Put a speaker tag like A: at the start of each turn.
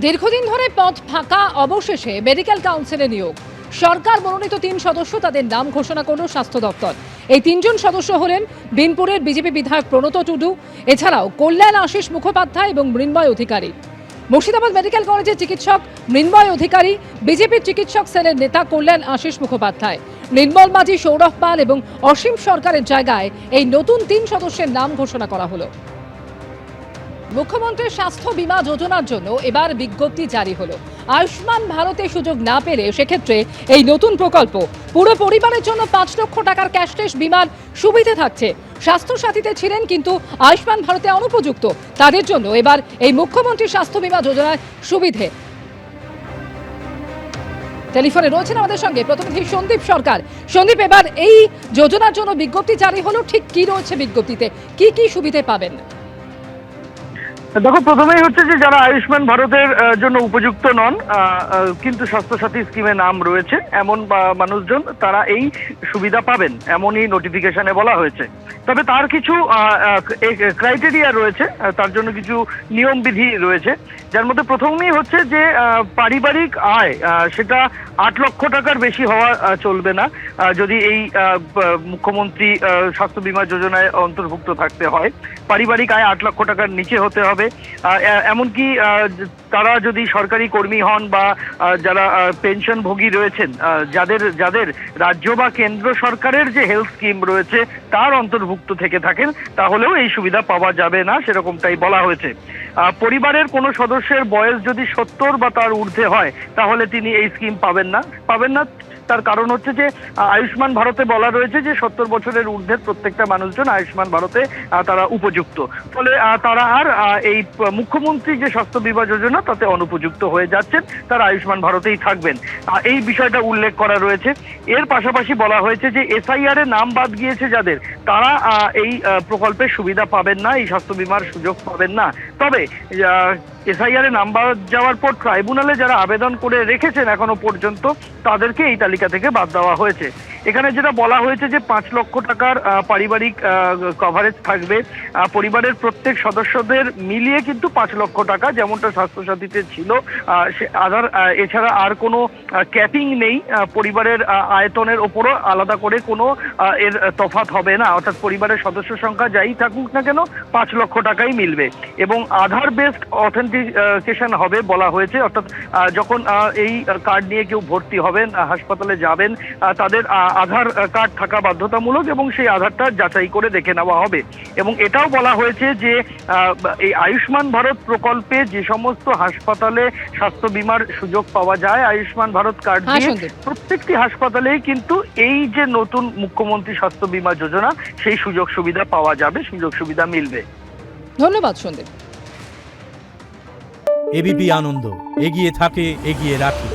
A: দীর্ঘদিন ধরে পদ ফাঁকা, অবশেষে মেডিকেল কাউন্সিলে নিয়োগ। সরকার মনোনীত 3 সদস্য, তাদের নাম ঘোষণা করল স্বাস্থ্য দপ্তর। এই 3 জন সদস্য হলেন বিনপুরের বিজেপি বিধায়ক প্রণত টুডু, এছাড়াও কল্যাণ আশিস মুখোপাধ্যায় এবং মৃন্ময় অধিকারী। মুর্শিদাবাদ মেডিকেল কলেজের চিকিৎসক মৃন্ময় অধিকারী, বিজেপির চিকিৎসক সেলের নেতা কল্যাণ আশিস মুখোপাধ্যায়, নির্মল মাঝি, সৌরভ পাল এবং অসীম সরকারের জায়গায় এই নতুন 3 সদস্যের নাম ঘোষণা করা হলো। মুখ্যমন্ত্রীর স্বাস্থ্য বীমা যোজনার জন্য এবার বিজ্ঞপ্তি জারি হলো। আয়ুষ্মান ভারতে সুযোগ না পেলে সেক্ষেত্রে এই নতুন প্রকল্প পুরো পরিবারের জন্য 5 লক্ষ টাকার ক্যাশলেস বীমার সুবিধা থাকছে। স্বাস্থ্য সাথীতে ছিলেন কিন্তু আয়ুষ্মান ভারতে অনুপযুক্ত, তাদের জন্য এবার এই মুখ্যমন্ত্রীর স্বাস্থ্য বীমা যোজনার সুবিধে। টেলিফোনে রয়েছেন আমাদের সঙ্গে প্রতিনিধি সন্দীপ সরকার। সন্দীপ, এবার এই যোজনার জন্য বিজ্ঞপ্তি জারি হলো, ঠিক কি রয়েছে বিজ্ঞপ্তিতে, কি কি সুবিধে পাবেন?
B: দেখো, প্রথমেই হচ্ছে যে যারা আয়ুষ্মান ভারতের জন্য উপযুক্ত নন কিন্তু স্বাস্থ্যসাথী স্কিমে নাম রয়েছে এমন মানুষজন, তারা এই সুবিধা পাবেন, এমনই নোটিফিকেশনে বলা হয়েছে। তবে তার কিছু ক্রাইটেরিয়া রয়েছে, তার জন্য কিছু নিয়মবিধি রয়েছে, যার মধ্যে প্রথমেই হচ্ছে যে পারিবারিক আয় সেটা 8 লক্ষ টাকার বেশি হওয়া চলবে না যদি এই মুখ্যমন্ত্রী স্বাস্থ্য বীমা যোজনায় অন্তর্ভুক্ত থাকতে হয়। পারিবারিক আয় 8 লক্ষ টাকার নিচে হতে হবে। এমনকি তারা যদি সরকারি কর্মী হন বা যারা পেনশনভোগী রয়েছেন, যাদের রাজ্য বা কেন্দ্র সরকারের যে হেলথ স্কিম রয়েছে তার অন্তর্ভুক্ত থেকে থাকেন, তাহলেও এই সুবিধা পাওয়া যাবে না, সেরকমটাই বলা হয়েছে। পরিবারের কোনো সদস্যের বয়স যদি 70 বা তার ঊর্ধ্বে হয় তাহলে তিনি এই স্কিম পাবেন না। তার কারণ হচ্ছে যে আয়ুষ্মান ভারতে বলা রয়েছে যে 70 বছরের ঊর্ধ্বের প্রত্যেকটা মানুষজন আয়ুষ্মান ভারতে তারা উপযুক্ত, ফলে তারা আর এই মুখ্যমন্ত্রী যে স্বাস্থ্য বীমা যোজনা তাতে অনুপযুক্ত হয়ে যাচ্ছেন, তারা আয়ুষ্মান ভারতেই থাকবেন, এই বিষয়টা উল্লেখ করা রয়েছে। এর পাশাপাশি বলা হয়েছে যে SIR এ নাম বাদ গিয়েছে যাদের, তারা এই প্রকল্পের সুবিধা পাবেন না, এই স্বাস্থ্য বীমার সুযোগ পাবেন না। তবে SIR এ নাম বাদ যাওয়ার পর ট্রাইব্যুনালে যারা আবেদন করে রেখেছেন এখনো পর্যন্ত, তাদেরকে এই তালিকা থেকে বাদ দেওয়া হয়েছে। এখানে যেটা বলা হয়েছে যে 5 লক্ষ টাকার পারিবারিক কভারেজ থাকবে, পরিবারের প্রত্যেক সদস্যদের মিলিয়ে কিন্তু 5 লক্ষ টাকা, যেমনটা স্বাস্থ্যসাথীতে ছিল। আধার এছাড়া আর কোনো ক্যাপিং নেই, পরিবারের আয়তনের ওপরও আলাদা করে কোনো এর তফাৎ হবে না, অর্থাৎ পরিবারের সদস্য সংখ্যা যাই থাকুক না কেন 5 লক্ষ টাকাই মিলবে। এবং আধার বেসড অথেন্টিকেশন হবে বলা হয়েছে, অর্থাৎ যখন এই কার্ড নিয়ে কেউ ভর্তি হবেন, হাসপাতালে যাবেন, তাদের আধার কার্ড থাকা বাধ্যতামূলক এবং সেই আধারটা যাচাই করে দেখে নেওয়া হবে। এবং এটাও বলা হয়েছে যে এই আয়ুষ্মান ভারত প্রকল্পে যে সমস্ত হাসপাতালে স্বাস্থ্য বীমার সুযোগ পাওয়া যায় আয়ুষ্মান ভারত কার্ড দিয়ে, প্রত্যেকটি হাসপাতালেই কিন্তু এই যে নতুন মুখ্যমন্ত্রী স্বাস্থ্য বীমা যোজনা সেই সুযোগ সুবিধা পাওয়া যাবে, সুযোগ সুবিধা মিলবে।
A: ধন্যবাদ সন্দীপ।
C: এবিপি আনন্দ, এগিয়ে থাকে, এগিয়ে রাখে।